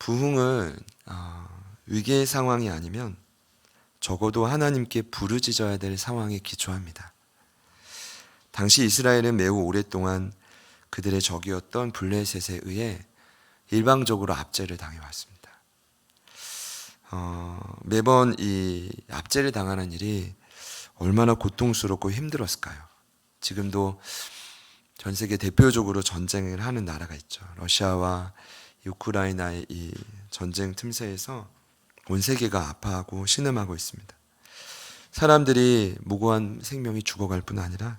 부흥은 위기의 상황이 아니면 적어도 하나님께 부르짖어야 될 상황에 기초합니다. 당시 이스라엘은 매우 오랫동안 그들의 적이었던 블레셋에 의해 일방적으로 압제를 당해왔습니다. 매번 이 압제를 당하는 일이 얼마나 고통스럽고 힘들었을까요? 지금도 전 세계 대표적으로 전쟁을 하는 나라가 있죠. 러시아와 우크라이나의 이 전쟁 틈새에서 온 세계가 아파하고 신음하고 있습니다. 사람들이 무고한 생명이 죽어갈 뿐 아니라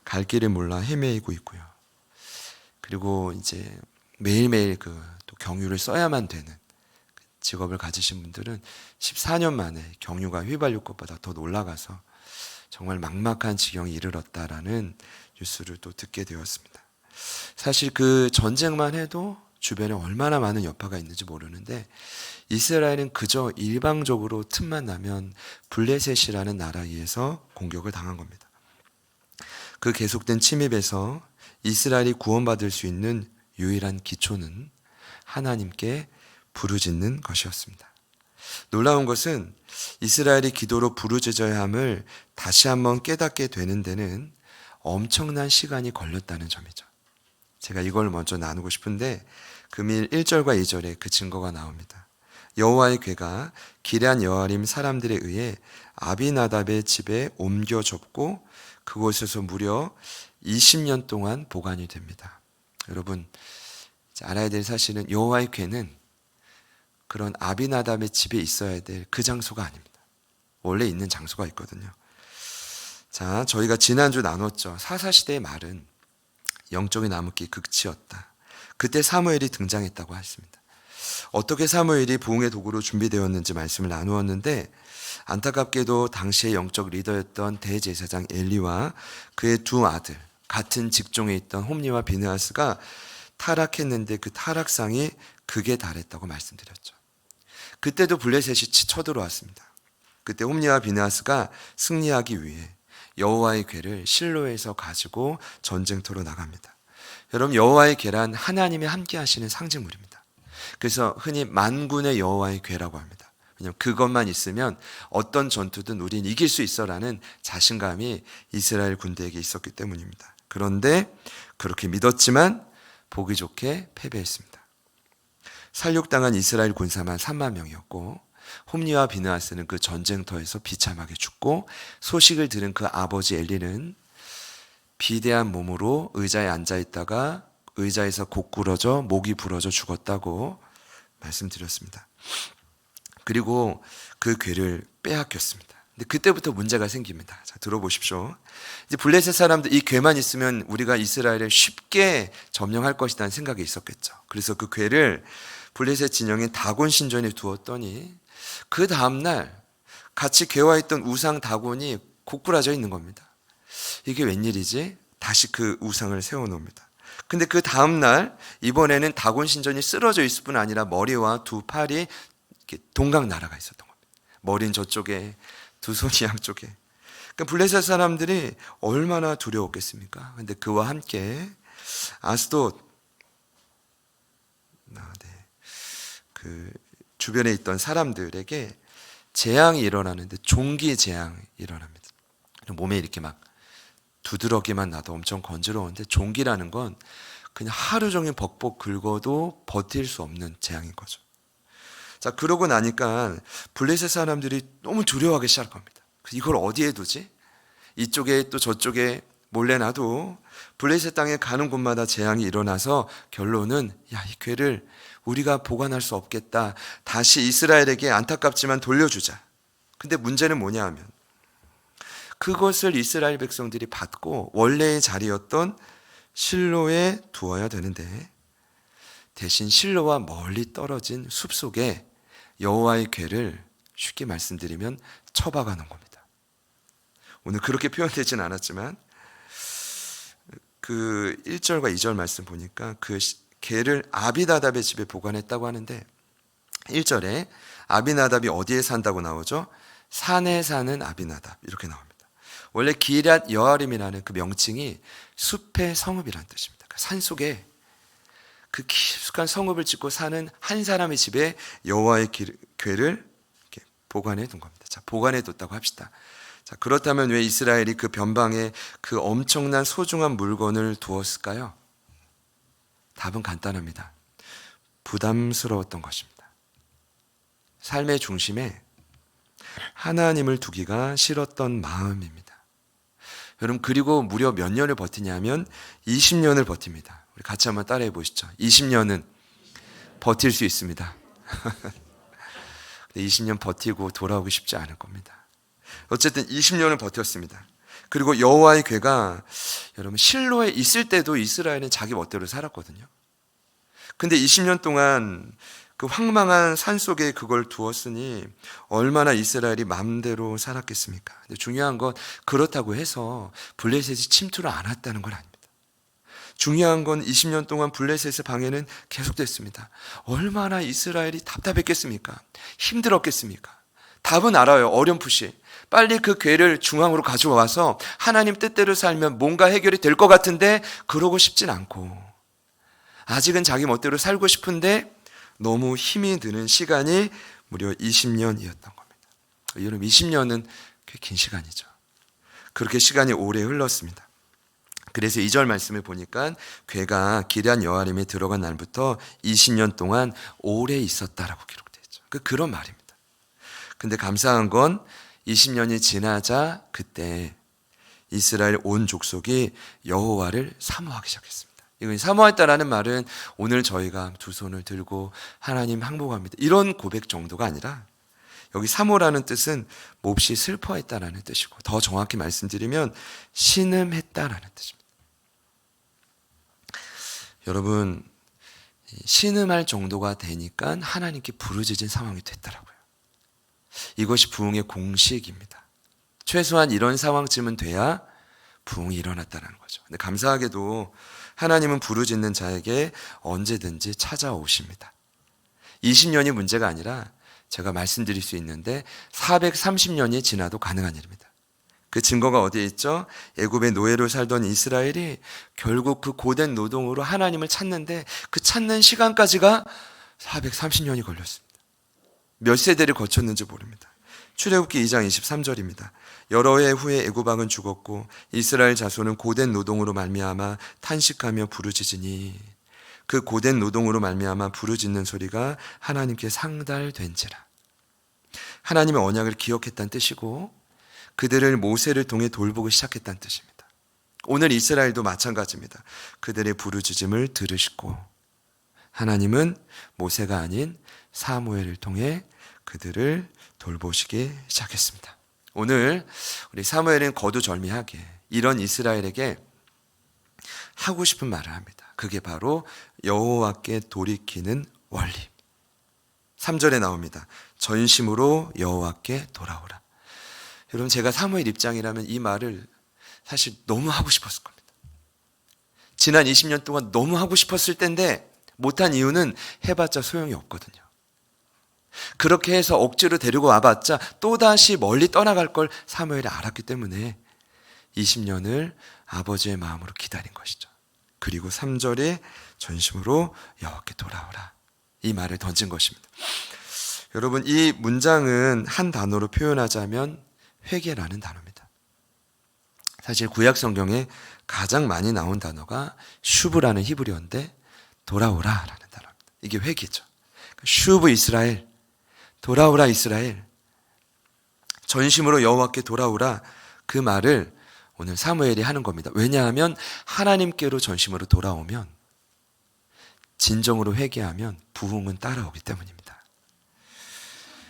갈 길을 몰라 헤매이고 있고요. 그리고 이제 매일매일 또 경유를 써야만 되는 직업을 가지신 분들은 14년 만에 경유가 휘발유 것보다 더 올라가서 정말 막막한 지경에 이르렀다라는 뉴스를 또 듣게 되었습니다. 사실 그 전쟁만 해도 주변에 얼마나 많은 여파가 있는지 모르는데 이스라엘은 그저 일방적으로 틈만 나면 블레셋이라는 나라에 의해서 공격을 당한 겁니다. 그 계속된 침입에서 이스라엘이 구원받을 수 있는 유일한 기초는 하나님께 부르짖는 것이었습니다. 놀라운 것은 이스라엘이 기도로 부르짖어야 함을 다시 한번 깨닫게 되는 데는 엄청난 시간이 걸렸다는 점이죠. 제가 이걸 먼저 나누고 싶은데 금일 1절과 2절에 그 증거가 나옵니다. 여호와의 궤가 기럇 여아림 사람들에 의해 아비나답의 집에 옮겨졌고 그곳에서 무려 20년 동안 보관이 됩니다. 여러분 알아야 될 사실은 여호와의 궤는 그런 아비나답의 집에 있어야 될 그 장소가 아닙니다. 원래 있는 장소가 있거든요. 자, 저희가 지난주 나눴죠. 사사시대의 말은 영적인 암흑기 극치였다. 그때 사무엘이 등장했다고 했습니다. 어떻게 사무엘이 부흥의 도구로 준비되었는지 말씀을 나누었는데 안타깝게도 당시의 영적 리더였던 대제사장 엘리와 그의 두 아들, 같은 직종에 있던 홈리와 비느하스가 타락했는데 그 타락상이 극에 달했다고 말씀드렸죠. 그때도 블레셋이 쳐들어왔습니다. 그때 홈리와 비느하스가 승리하기 위해 여호와의 궤를 실로에서 가지고 전쟁터로 나갑니다. 여러분 여호와의 궤란 하나님이 함께 하시는 상징물입니다. 그래서 흔히 만군의 여호와의 궤라고 합니다. 왜냐하면 그것만 있으면 어떤 전투든 우린 이길 수 있어라는 자신감이 이스라엘 군대에게 있었기 때문입니다. 그런데 그렇게 믿었지만 보기 좋게 패배했습니다. 살육당한 이스라엘 군사만 3만 명이었고 홈리와 비느하스는 그 전쟁터에서 비참하게 죽고 소식을 들은 그 아버지 엘리는 비대한 몸으로 의자에 앉아있다가 의자에서 고꾸러져 목이 부러져 죽었다고 말씀드렸습니다. 그리고 그 궤를 빼앗겼습니다. 근데 그때부터 문제가 생깁니다. 자, 들어보십시오. 이제 블레셋 사람들 이 궤만 있으면 우리가 이스라엘을 쉽게 점령할 것이라는 생각이 있었겠죠. 그래서 그 궤를 블레셋 진영인 다곤 신전에 두었더니 그 다음날 같이 궤와 있던 우상 다곤이 고꾸라져 있는 겁니다. 이게 웬일이지? 다시 그 우상을 세워놓습니다. 근데 그 다음날 이번에는 다곤 신전이 쓰러져 있을 뿐 아니라 머리와 두 팔이 이렇게 동강 날아가 있었던 겁니다. 머리는 저쪽에 두 손이 양쪽에. 그러니까 블레셋 사람들이 얼마나 두려웠겠습니까? 근데 그와 함께 아스돗 그 주변에 있던 사람들에게 재앙이 일어나는데 종기 재앙이 일어납니다. 몸에 이렇게 막 두드러기만 나도 엄청 건조로운데 종기라는 건 그냥 하루 종일 벅벅 긁어도 버틸 수 없는 재앙인 거죠. 자, 그러고 나니까 블레셋 사람들이 너무 두려워하기 시작합니다. 이걸 어디에 두지? 이쪽에 또 저쪽에 몰래 놔도 블레셋 땅에 가는 곳마다 재앙이 일어나서 결론은 이 궤를 우리가 보관할 수 없겠다. 다시 이스라엘에게 안타깝지만 돌려주자. 근데 문제는 뭐냐 하면 그것을 이스라엘 백성들이 받고 원래의 자리였던 실로에 두어야 되는데 대신 실로와 멀리 떨어진 숲속에 여호와의 궤를 쉽게 말씀드리면 처박아 놓은 겁니다. 오늘 그렇게 표현되진 않았지만 그 1절과 2절 말씀 보니까 그 궤를 아비나답의 집에 보관했다고 하는데 1절에 아비나답이 어디에 산다고 나오죠? 산에 사는 아비나답 이렇게 나옵니다. 원래 기럇 여아림이라는 그 명칭이 숲의 성읍이라는 뜻입니다. 산속에 그 깊숙한 성읍을 짓고 사는 한 사람의 집에 여호와의 궤를 이렇게 보관해 둔 겁니다. 자, 보관해 뒀다고 합시다. 자, 그렇다면 왜 이스라엘이 그 변방에 그 엄청난 소중한 물건을 두었을까요? 답은 간단합니다. 부담스러웠던 것입니다. 삶의 중심에 하나님을 두기가 싫었던 마음입니다. 여러분, 그리고 무려 몇 년을 버티냐면 20년을 버팁니다. 우리 같이 한번 따라해 보시죠. 20년은 버틸 수 있습니다. 20년 버티고 돌아오기 쉽지 않을 겁니다. 어쨌든 20년을 버텼습니다. 그리고 여호와의 궤가 여러분 실로에 있을 때도 이스라엘은 자기 멋대로 살았거든요. 근데 20년 동안 그 황망한 산속에 그걸 두었으니 얼마나 이스라엘이 마음대로 살았겠습니까? 근데 중요한 건 그렇다고 해서 블레셋이 침투를 안 했다는 건 아닙니다. 중요한 건 20년 동안 블레셋의 방해는 계속됐습니다. 얼마나 이스라엘이 답답했겠습니까? 힘들었겠습니까? 답은 알아요. 어렴풋이. 빨리 그 궤를 중앙으로 가져와서 하나님 뜻대로 살면 뭔가 해결이 될 것 같은데 그러고 싶진 않고 아직은 자기 멋대로 살고 싶은데 너무 힘이 드는 시간이 무려 20년이었던 겁니다. 여러분, 20년은 꽤 긴 시간이죠. 그렇게 시간이 오래 흘렀습니다. 그래서 2절 말씀을 보니까 궤가 기럇 여아림에 들어간 날부터 20년 동안 오래 있었다라고 기록되어 있죠. 그런 말입니다. 근데 감사한 건 20년이 지나자 그때 이스라엘 온 족속이 여호와를 사모하기 시작했습니다. 이건 사모했다라는 말은 오늘 저희가 두 손을 들고 하나님 항복합니다, 이런 고백 정도가 아니라 여기 사모라는 뜻은 몹시 슬퍼했다라는 뜻이고 더 정확히 말씀드리면 신음했다라는 뜻입니다. 여러분, 신음할 정도가 되니까 하나님께 부르짖은 상황이 됐더라고요. 이것이 부흥의 공식입니다. 최소한 이런 상황쯤은 돼야 부흥이 일어났다는 거죠. 근데 감사하게도 하나님은 부르짖는 자에게 언제든지 찾아오십니다. 20년이 문제가 아니라 제가 말씀드릴 수 있는데 430년이 지나도 가능한 일입니다. 그 증거가 어디에 있죠? 애굽의 노예로 살던 이스라엘이 결국 그 고된 노동으로 하나님을 찾는데 그 찾는 시간까지가 430년이 걸렸습니다. 몇 세대를 거쳤는지 모릅니다. 출애굽기 2장 23절입니다. 여러 해 후에 애굽 왕은 죽었고 이스라엘 자손은 고된 노동으로 말미암아 탄식하며 부르짖으니 그 고된 노동으로 말미암아 부르짖는 소리가 하나님께 상달된지라. 하나님의 언약을 기억했다는 뜻이고 그들을 모세를 통해 돌보기 시작했다는 뜻입니다. 오늘 이스라엘도 마찬가지입니다. 그들의 부르짖음을 들으시고 하나님은 모세가 아닌 사무엘을 통해 그들을 돌보시기 시작했습니다. 오늘 우리 사무엘은 거두절미하게 이런 이스라엘에게 하고 싶은 말을 합니다. 그게 바로 여호와께 돌이키는 원리. 3절에 나옵니다. 전심으로 여호와께 돌아오라. 여러분, 제가 사무엘 입장이라면 이 말을 사실 너무 하고 싶었을 겁니다. 지난 20년 동안 너무 하고 싶었을 텐데 못한 이유는 해봤자 소용이 없거든요. 그렇게 해서 억지로 데리고 와봤자 또다시 멀리 떠나갈 걸 사무엘이 알았기 때문에 20년을 아버지의 마음으로 기다린 것이죠. 그리고 3절에 전심으로 여호와께 돌아오라, 이 말을 던진 것입니다. 여러분, 이 문장은 한 단어로 표현하자면 회개라는 단어입니다. 사실 구약 성경에 가장 많이 나온 단어가 슈브라는 히브리어인데 돌아오라라는 단어입니다. 이게 회개죠. 슈브 이스라엘, 돌아오라 이스라엘, 전심으로 여호와께 돌아오라, 그 말을 오늘 사무엘이 하는 겁니다. 왜냐하면 하나님께로 전심으로 돌아오면, 진정으로 회개하면 부흥은 따라오기 때문입니다.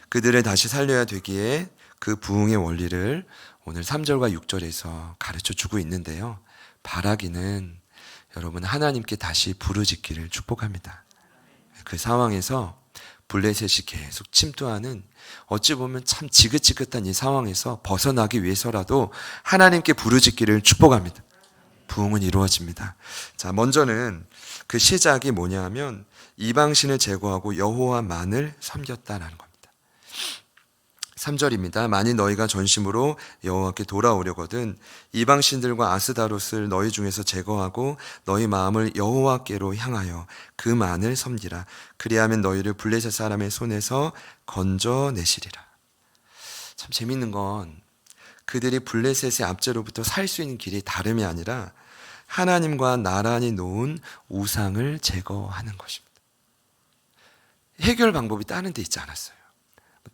그들을 다시 살려야 되기에 그 부흥의 원리를 오늘 3절과 6절에서 가르쳐 주고 있는데요. 바라기는 여러분 하나님께 다시 부르짖기를 축복합니다. 그 상황에서 블레셋이 계속 침투하는, 어찌 보면 참 지긋지긋한 이 상황에서 벗어나기 위해서라도 하나님께 부르짖기를 축복합니다. 부흥은 이루어집니다. 자, 먼저는 그 시작이 뭐냐 하면 이방신을 제거하고 여호와만을 섬겼다라는 겁니다. 3절입니다. 만일 너희가 전심으로 여호와께 돌아오려거든 이방 신들과 아스다롯을 너희 중에서 제거하고 너희 마음을 여호와께로 향하여 그만을 섬기라. 그리하면 너희를 블레셋 사람의 손에서 건져내시리라. 참 재밌는 건 그들이 블레셋의 압제로부터 살 수 있는 길이 다름이 아니라 하나님과 나란히 놓은 우상을 제거하는 것입니다. 해결 방법이 다른 데 있지 않았어요.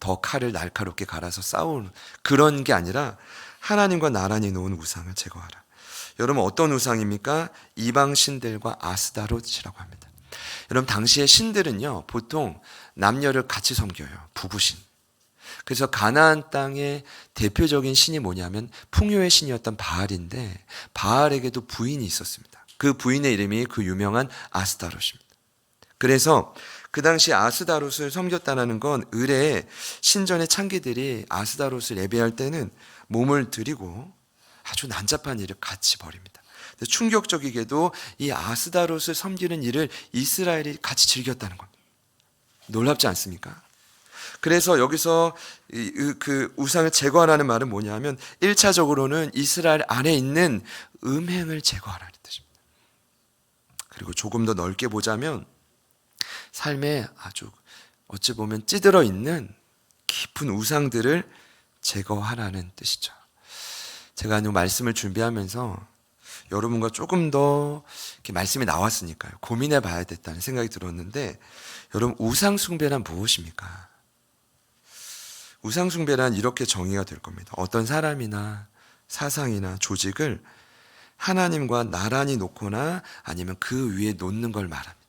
더 칼을 날카롭게 갈아서 싸우는 그런 게 아니라 하나님과 나란히 놓은 우상을 제거하라. 여러분 어떤 우상입니까? 이방 신들과 아스다롯이라고 합니다. 여러분 당시의 신들은요 보통 남녀를 같이 섬겨요. 부부신. 그래서 가나안 땅의 대표적인 신이 뭐냐면 풍요의 신이었던 바알인데 바알에게도 부인이 있었습니다. 그 부인의 이름이 그 유명한 아스다롯입니다. 그래서 그 당시 아스다롯을 섬겼다는 건 의뢰의 신전의 창기들이 아스다롯을 예배할 때는 몸을 들이고 아주 난잡한 일을 같이 벌입니다. 충격적이게도 이 아스다롯을 섬기는 일을 이스라엘이 같이 즐겼다는 겁니다. 놀랍지 않습니까? 그래서 여기서 그 우상을 제거하라는 말은 뭐냐면 1차적으로는 이스라엘 안에 있는 음행을 제거하라는 뜻입니다. 그리고 조금 더 넓게 보자면 삶에 아주 어찌 보면 찌들어 있는 깊은 우상들을 제거하라는 뜻이죠. 제가 이 말씀을 준비하면서 여러분과 조금 더 이렇게 말씀이 나왔으니까요. 고민해 봐야 됐다는 생각이 들었는데 여러분 우상 숭배란 무엇입니까? 우상 숭배란 이렇게 정의가 될 겁니다. 어떤 사람이나 사상이나 조직을 하나님과 나란히 놓거나 아니면 그 위에 놓는 걸 말합니다.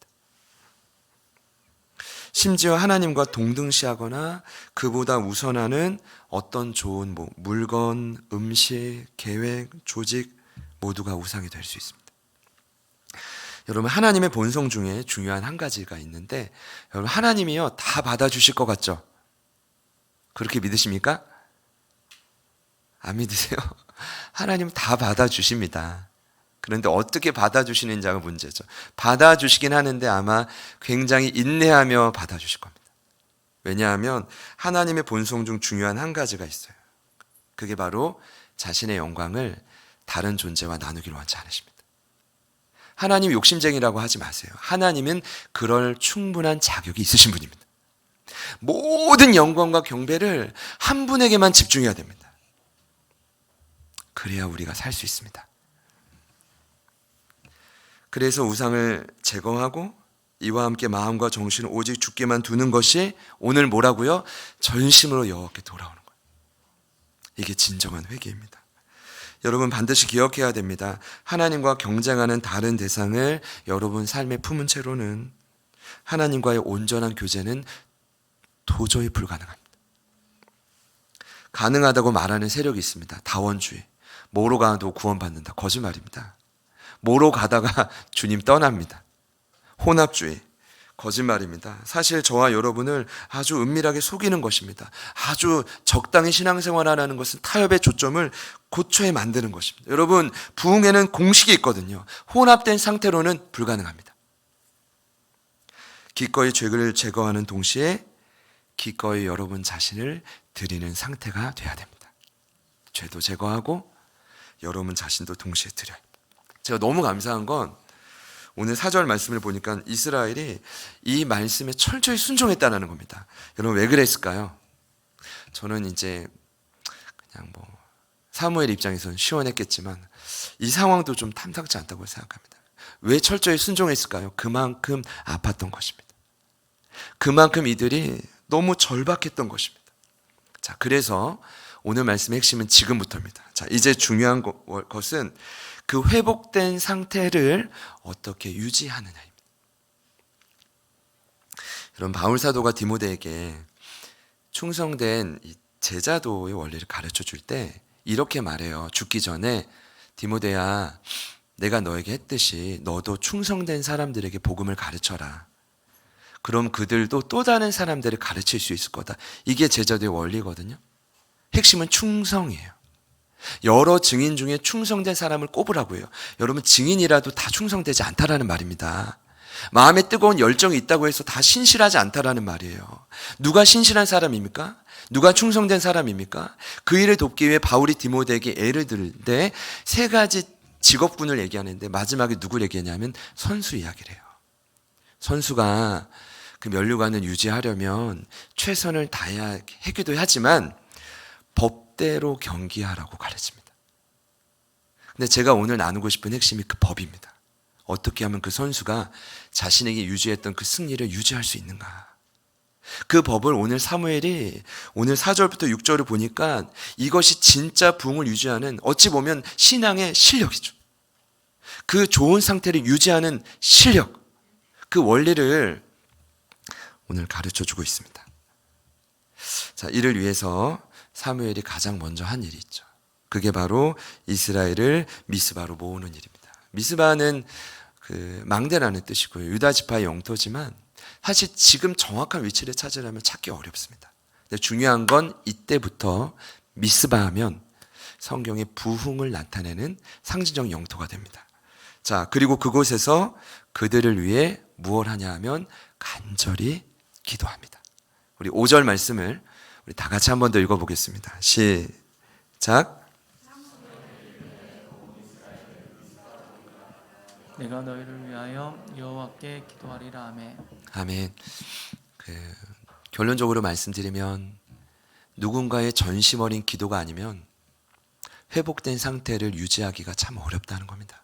심지어 하나님과 동등시하거나 그보다 우선하는 어떤 좋은 물건, 음식, 계획, 조직 모두가 우상이 될 수 있습니다. 여러분 하나님의 본성 중에 중요한 한 가지가 있는데 여러분 하나님이요 다 받아주실 것 같죠? 그렇게 믿으십니까? 안 믿으세요? 하나님 다 받아주십니다. 그런데 어떻게 받아주시는지가 문제죠. 받아주시긴 하는데 아마 굉장히 인내하며 받아주실 겁니다. 왜냐하면 하나님의 본성 중 중요한 한 가지가 있어요. 그게 바로 자신의 영광을 다른 존재와 나누기로 하지 않으십니다. 하나님 욕심쟁이라고 하지 마세요. 하나님은 그럴 충분한 자격이 있으신 분입니다. 모든 영광과 경배를 한 분에게만 집중해야 됩니다. 그래야 우리가 살 수 있습니다. 그래서 우상을 제거하고 이와 함께 마음과 정신을 오직 주께만 두는 것이 오늘 뭐라고요? 전심으로 여호와께 돌아오는 거예요. 이게 진정한 회개입니다. 여러분 반드시 기억해야 됩니다. 하나님과 경쟁하는 다른 대상을 여러분 삶에 품은 채로는 하나님과의 온전한 교제는 도저히 불가능합니다. 가능하다고 말하는 세력이 있습니다. 다원주의. 뭐로 가도 구원받는다. 거짓말입니다. 뭐로 가다가 주님 떠납니다. 혼합주의. 거짓말입니다. 사실 저와 여러분을 아주 은밀하게 속이는 것입니다. 아주 적당히 신앙생활하라는 것은 타협의 조점을 고초에 만드는 것입니다. 여러분 부흥에는 공식이 있거든요. 혼합된 상태로는 불가능합니다. 기꺼이 죄를 제거하는 동시에 기꺼이 여러분 자신을 드리는 상태가 돼야 됩니다. 죄도 제거하고 여러분 자신도 동시에 드려요. 제가 너무 감사한 건 오늘 4절 말씀을 보니까 이스라엘이 이 말씀에 철저히 순종했다는 겁니다. 여러분 왜 그랬을까요? 저는 이제 그냥 사무엘 입장에서는 시원했겠지만 이 상황도 좀 탐탁지 않다고 생각합니다. 왜 철저히 순종했을까요? 그만큼 아팠던 것입니다. 그만큼 이들이 너무 절박했던 것입니다. 자, 그래서 오늘 말씀의 핵심은 지금부터입니다. 자, 이제 중요한 것은 그 회복된 상태를 어떻게 유지하느냐입니다. 여러분 바울 사도가 디모데에게 충성된 제자도의 원리를 가르쳐 줄 때 이렇게 말해요. 죽기 전에 디모데야, 내가 너에게 했듯이 너도 충성된 사람들에게 복음을 가르쳐라. 그럼 그들도 또 다른 사람들을 가르칠 수 있을 거다. 이게 제자도의 원리거든요. 핵심은 충성이에요. 여러 증인 중에 충성된 사람을 꼽으라고 해요. 여러분 증인이라도 다 충성되지 않다라는 말입니다. 마음에 뜨거운 열정이 있다고 해서 다 신실하지 않다라는 말이에요. 누가 신실한 사람입니까? 누가 충성된 사람입니까? 그 일을 돕기 위해 바울이 디모데에게 애를 들때 세 가지 직업군을 얘기하는데 마지막에 누구를 얘기하냐면 선수 이야기를 해요. 선수가 그 면류관을 유지하려면 최선을 다해야 하기도 하지만 법대로 경기하라고 가르칩니다. 근데 제가 오늘 나누고 싶은 핵심이 그 법입니다. 어떻게 하면 그 선수가 자신에게 유지했던 그 승리를 유지할 수 있는가. 그 법을 오늘 사무엘이 오늘 4절부터 6절을 보니까 이것이 진짜 부흥을 유지하는 어찌 보면 신앙의 실력이죠. 그 좋은 상태를 유지하는 실력, 그 원리를 오늘 가르쳐주고 있습니다. 자, 이를 위해서 사무엘이 가장 먼저 한 일이 있죠. 그게 바로 이스라엘을 미스바로 모으는 일입니다. 미스바는 그 망대라는 뜻이고요. 유다 지파의 영토지만 사실 지금 정확한 위치를 찾으려면 찾기 어렵습니다. 근데 중요한 건 이때부터 미스바하면 성경의 부흥을 나타내는 상징적 영토가 됩니다. 자, 그리고 그곳에서 그들을 위해 무엇 하냐 하면 간절히 기도합니다. 우리 5절 말씀을 우리 다 같이 한 번 더 읽어보겠습니다. 시작. 내가 너희를 위하여 여호와께 기도하리라. 아멘. 아멘. 결론적으로 말씀드리면 누군가의 전심 어린 기도가 아니면 회복된 상태를 유지하기가 참 어렵다는 겁니다.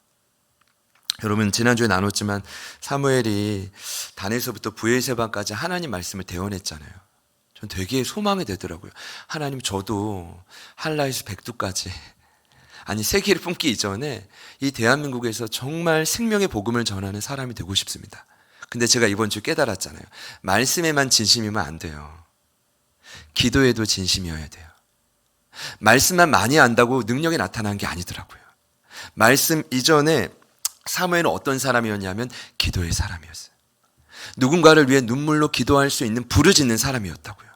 여러분 지난주에 나눴지만 사무엘이 단에서부터 브엘세바까지 하나님 말씀을 대언했잖아요. 전 되게 소망이 되더라고요. 하나님 저도 한라에서 백두까지 아니 세계를 품기 이전에 이 대한민국에서 정말 생명의 복음을 전하는 사람이 되고 싶습니다. 근데 제가 이번 주 깨달았잖아요. 말씀에만 진심이면 안 돼요. 기도에도 진심이어야 돼요. 말씀만 많이 안다고 능력이 나타난 게 아니더라고요. 말씀 이전에 사무엘은 어떤 사람이었냐면 기도의 사람이었어요. 누군가를 위해 눈물로 기도할 수 있는 부르짖는 사람이었다고요.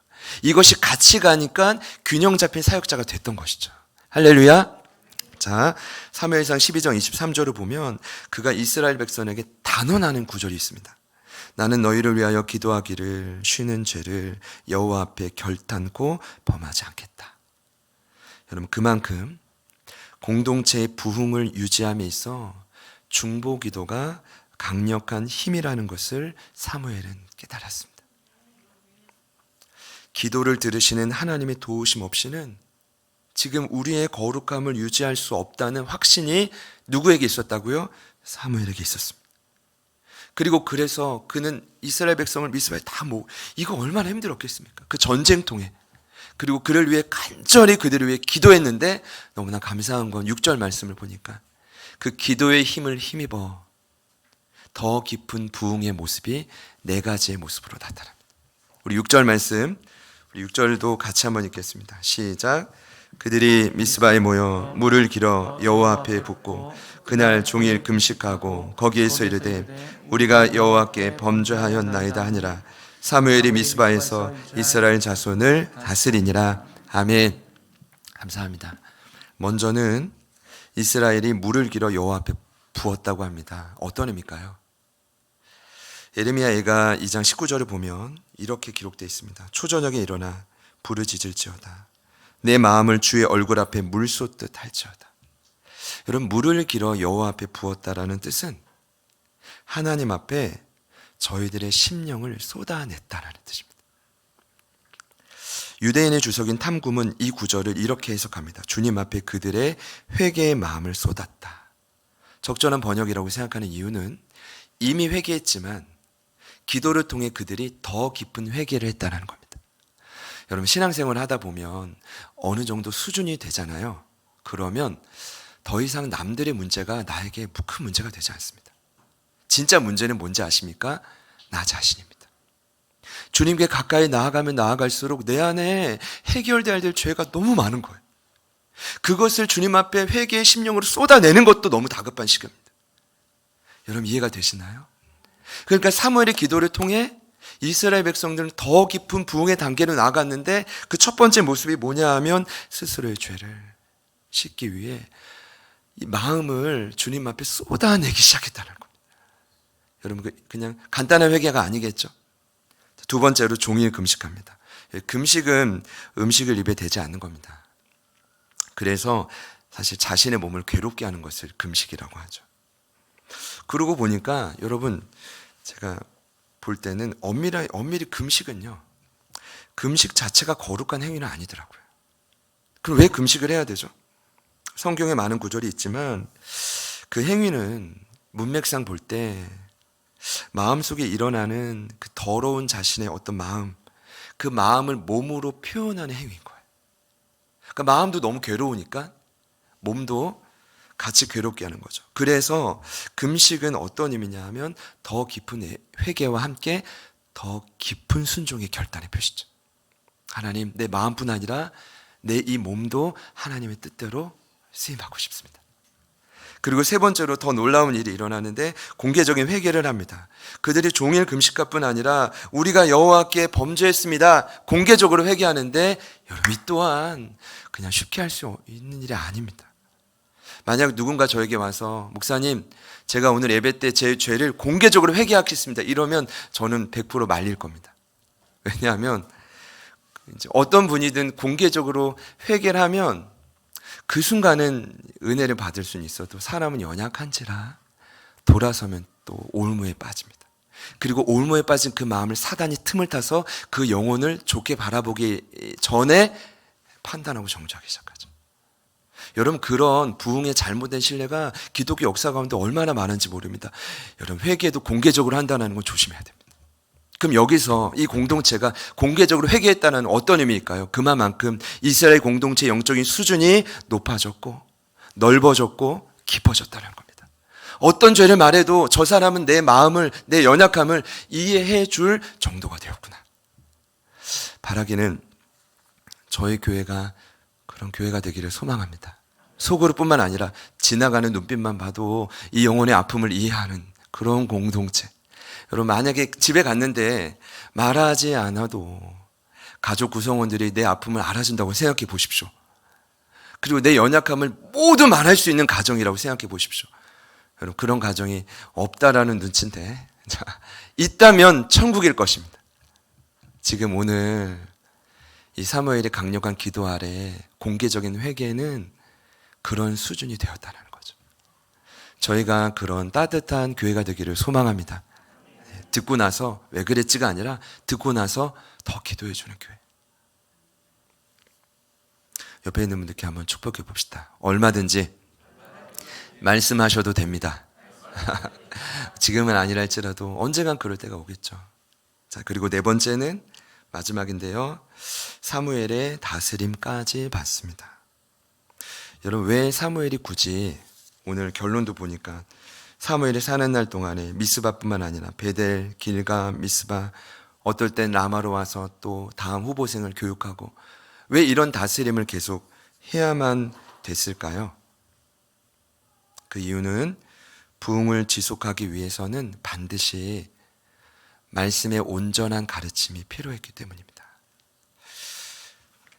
이것이 같이 가니까 균형 잡힌 사역자가 됐던 것이죠. 할렐루야. 자, 사무엘상 12장 23절을 보면 그가 이스라엘 백성에게 단언하는 구절이 있습니다. 나는 너희를 위하여 기도하기를 쉬는 죄를 여호와 앞에 결탄코 범하지 않겠다. 여러분 그만큼 공동체의 부흥을 유지함에 있어 중보 기도가 강력한 힘이라는 것을 사무엘은 깨달았습니다. 기도를 들으시는 하나님의 도우심 없이는 지금 우리의 거룩함을 유지할 수 없다는 확신이 누구에게 있었다고요? 사무엘에게 있었습니다. 그리고 그래서 그는 이스라엘 백성을 미스바에 다 이거 얼마나 힘들었겠습니까? 그 전쟁통에. 그리고 그를 위해 간절히 그들을 위해 기도했는데 너무나 감사한 건 6절 말씀을 보니까 그 기도의 힘을 힘입어 더 깊은 부흥의 모습이 네 가지의 모습으로 나타납니다. 우리 6절 말씀, 우리 6절도 같이 한번 읽겠습니다. 시작. 그들이 미스바에 모여 물을 길어 여호와 앞에 붓고 그날 종일 금식하고 거기에서 이르되 우리가 여호와께 범죄하였나이다 하니라. 사무엘이 미스바에서 이스라엘 자손을 다스리니라. 아멘. 감사합니다. 먼저는 이스라엘이 물을 길어 여호와 앞에 부었다고 합니다. 어떤 의미일까요? 예레미야가 2장 19절을 보면 이렇게 기록되어 있습니다. 초저녁에 일어나 부르짖을지어다. 내 마음을 주의 얼굴 앞에 물 쏟듯 할지어다. 여러분 물을 길어 여호와 앞에 부었다라는 뜻은 하나님 앞에 저희들의 심령을 쏟아냈다라는 뜻입니다. 유대인의 주석인 탐굼은 이 구절을 이렇게 해석합니다. 주님 앞에 그들의 회개의 마음을 쏟았다. 적절한 번역이라고 생각하는 이유는 이미 회개했지만 기도를 통해 그들이 더 깊은 회개를 했다는 겁니다. 여러분 신앙생활을 하다 보면 어느 정도 수준이 되잖아요. 그러면 더 이상 남들의 문제가 나에게 큰 문제가 되지 않습니다. 진짜 문제는 뭔지 아십니까? 나 자신입니다. 주님께 가까이 나아가면 나아갈수록 내 안에 해결돼야 될 죄가 너무 많은 거예요. 그것을 주님 앞에 회개의 심령으로 쏟아내는 것도 너무 다급한 시간입니다. 여러분 이해가 되시나요? 그러니까 사무엘의 기도를 통해 이스라엘 백성들은 더 깊은 부흥의 단계로 나아갔는데 그 첫 번째 모습이 뭐냐 하면 스스로의 죄를 씻기 위해 이 마음을 주님 앞에 쏟아내기 시작했다는 겁니다. 여러분 그냥 간단한 회개가 아니겠죠. 두 번째로 종일 금식합니다. 금식은 음식을 입에 대지 않는 겁니다. 그래서 사실 자신의 몸을 괴롭게 하는 것을 금식이라고 하죠. 그러고 보니까 여러분 제가 볼 때는 엄밀히 금식은요, 금식 자체가 거룩한 행위는 아니더라고요. 그럼 왜 금식을 해야 되죠? 성경에 많은 구절이 있지만 그 행위는 문맥상 볼 때 마음속에 일어나는 그 더러운 자신의 어떤 마음, 그 마음을 몸으로 표현하는 행위인 거예요. 그러니까 마음도 너무 괴로우니까 몸도 같이 괴롭게 하는 거죠. 그래서 금식은 어떤 의미냐 하면 더 깊은 회개와 함께 더 깊은 순종의 결단의 표시죠. 하나님, 내 마음뿐 아니라 내 이 몸도 하나님의 뜻대로 쓰임받고 싶습니다. 그리고 세 번째로 더 놀라운 일이 일어나는데 공개적인 회개를 합니다. 그들이 종일 금식뿐 아니라 우리가 여호와께 범죄했습니다. 공개적으로 회개하는데 여러분 이 또한 그냥 쉽게 할 수 있는 일이 아닙니다. 만약 누군가 저에게 와서 목사님 제가 오늘 예배 때 제 죄를 공개적으로 회개하겠습니다. 이러면 저는 100% 말릴 겁니다. 왜냐하면 이제 어떤 분이든 공개적으로 회개를 하면 그 순간은 은혜를 받을 수는 있어도 사람은 연약한지라 돌아서면 또 올무에 빠집니다. 그리고 올무에 빠진 그 마음을 사단이 틈을 타서 그 영혼을 좋게 바라보기 전에 판단하고 정죄하기 시작하죠. 여러분 그런 부흥의 잘못된 신뢰가 기독교 역사 가운데 얼마나 많은지 모릅니다. 여러분 회개도 공개적으로 한다는 건 조심해야 됩니다. 그럼 여기서 이 공동체가 공개적으로 회개했다는 어떤 의미일까요? 그만큼 이스라엘 공동체의 영적인 수준이 높아졌고 넓어졌고 깊어졌다는 겁니다. 어떤 죄를 말해도 저 사람은 내 마음을, 내 연약함을 이해해 줄 정도가 되었구나. 바라기는 저희 교회가 그런 교회가 되기를 소망합니다. 속으로뿐만 아니라 지나가는 눈빛만 봐도 이 영혼의 아픔을 이해하는 그런 공동체. 여러분 만약에 집에 갔는데 말하지 않아도 가족 구성원들이 내 아픔을 알아준다고 생각해 보십시오. 그리고 내 연약함을 모두 말할 수 있는 가정이라고 생각해 보십시오. 여러분 그런 가정이 없다라는 눈치인데 자, 있다면 천국일 것입니다. 지금 오늘 이 사무엘의 강력한 기도 아래 공개적인 회개는 그런 수준이 되었다는 거죠. 저희가 그런 따뜻한 교회가 되기를 소망합니다. 듣고 나서 왜 그랬지가 아니라 듣고 나서 더 기도해 주는 교회. 옆에 있는 분들께 한번 축복해 봅시다. 얼마든지 말씀하셔도 됩니다. 지금은 아니라 할지라도 언젠간 그럴 때가 오겠죠. 자, 그리고 네 번째는 마지막인데요. 사무엘의 다스림까지 받습니다. 여러분 왜 사무엘이 굳이 오늘 결론도 보니까 사무엘이 사는 날 동안에 미스바뿐만 아니라 베델, 길가, 미스바 어떨 땐 라마로 와서 또 다음 후보생을 교육하고 왜 이런 다스림을 계속 해야만 됐을까요? 그 이유는 부흥을 지속하기 위해서는 반드시 말씀의 온전한 가르침이 필요했기 때문입니다.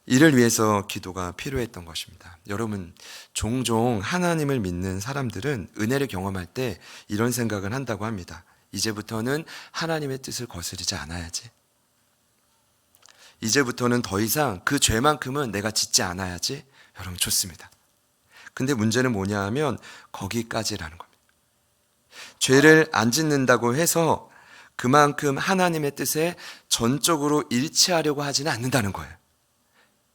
이를 위해서 기도가 필요했던 것입니다. 여러분, 종종 하나님을 믿는 사람들은 은혜를 경험할 때 이런 생각을 한다고 합니다. 이제부터는 하나님의 뜻을 거스르지 않아야지. 이제부터는 더 이상 그 죄만큼은 내가 짓지 않아야지. 여러분 좋습니다. 근데 문제는 뭐냐 하면 거기까지라는 겁니다. 죄를 안 짓는다고 해서 그만큼 하나님의 뜻에 전적으로 일치하려고 하지는 않는다는 거예요.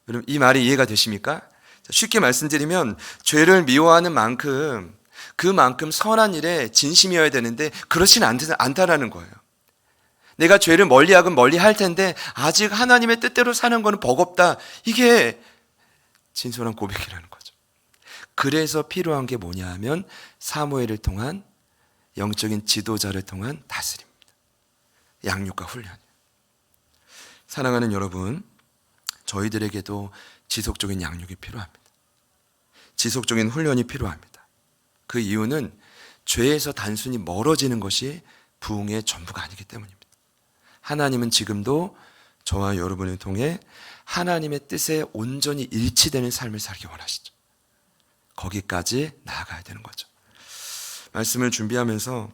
여러분 이 말이 이해가 되십니까? 쉽게 말씀드리면 죄를 미워하는 만큼 그만큼 선한 일에 진심이어야 되는데 그렇지는 않다라는 거예요. 내가 죄를 멀리하긴 멀리할 텐데 아직 하나님의 뜻대로 사는 것은 버겁다. 이게 진솔한 고백이라는 거죠. 그래서 필요한 게 뭐냐 하면 사무엘을 통한 영적인 지도자를 통한 다스림입니다. 양육과 훈련이에요. 사랑하는 여러분, 저희들에게도 지속적인 양육이 필요합니다. 지속적인 훈련이 필요합니다. 그 이유는 죄에서 단순히 멀어지는 것이 부흥의 전부가 아니기 때문입니다. 하나님은 지금도 저와 여러분을 통해 하나님의 뜻에 온전히 일치되는 삶을 살기 원하시죠. 거기까지 나아가야 되는 거죠. 말씀을 준비하면서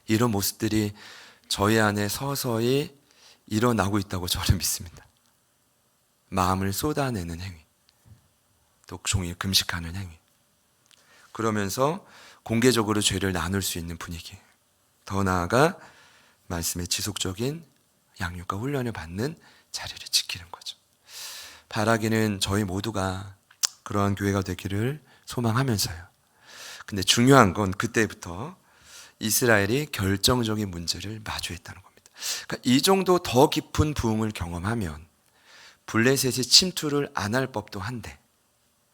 이런 모습들이 저희 안에 서서히 일어나고 있다고 저는 믿습니다. 마음을 쏟아내는 행위, 또 종일 금식하는 행위, 그러면서 공개적으로 죄를 나눌 수 있는 분위기, 더 나아가 말씀의 지속적인 양육과 훈련을 받는 자리를 지키는 거죠. 바라기는 저희 모두가 그러한 교회가 되기를 소망하면서요. 근데 중요한 건 그때부터 이스라엘이 결정적인 문제를 마주했다는 겁니다. 그러니까 이 정도 더 깊은 부흥을 경험하면 블레셋이 침투를 안 할 법도 한데,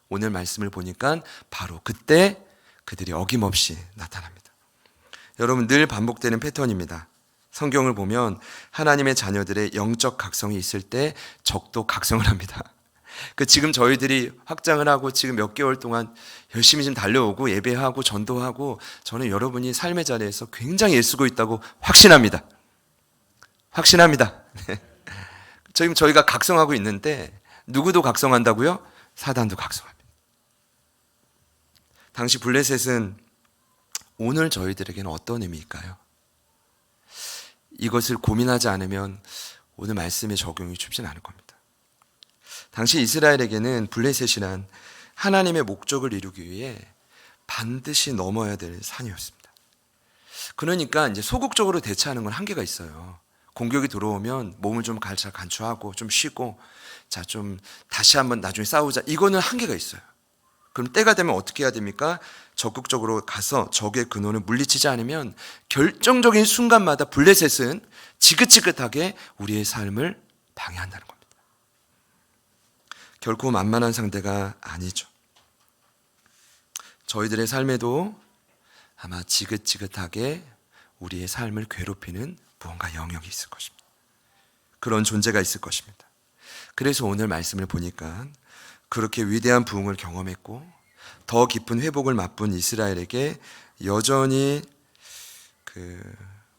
오늘 말씀을 보니까 바로 그때 그들이 어김없이 나타납니다. 여러분, 늘 반복되는 패턴입니다. 성경을 보면 하나님의 자녀들의 영적 각성이 있을 때 적도 각성을 합니다. 지금 저희들이 확장을 하고 지금 몇 개월 동안 열심히 좀 달려오고 예배하고 전도하고, 저는 여러분이 삶의 자리에서 굉장히 애쓰고 있다고 확신합니다. 지금 저희가 각성하고 있는데 누구도 각성한다고요? 사단도 각성합니다. 당시 블레셋은 오늘 저희들에게는 어떤 의미일까요? 이것을 고민하지 않으면 오늘 말씀의 적용이 쉽진 않을 겁니다. 당시 이스라엘에게는 블레셋이란 하나님의 목적을 이루기 위해 반드시 넘어야 될 산이었습니다. 그러니까 이제 소극적으로 대처하는 건 한계가 있어요. 공격이 들어오면 몸을 좀 잘 간추하고 좀 쉬고, 좀 다시 한번 나중에 싸우자, 이거는 한계가 있어요. 그럼 때가 되면 어떻게 해야 됩니까? 적극적으로 가서 적의 근원을 물리치지 않으면 결정적인 순간마다 블레셋은 지긋지긋하게 우리의 삶을 방해한다는 겁니다. 결코 만만한 상대가 아니죠. 저희들의 삶에도 아마 지긋지긋하게 우리의 삶을 괴롭히는 무언가 영역이 있을 것입니다. 그런 존재가 있을 것입니다. 그래서 오늘 말씀을 보니까 그렇게 위대한 부흥을 경험했고 더 깊은 회복을 맛본 이스라엘에게 여전히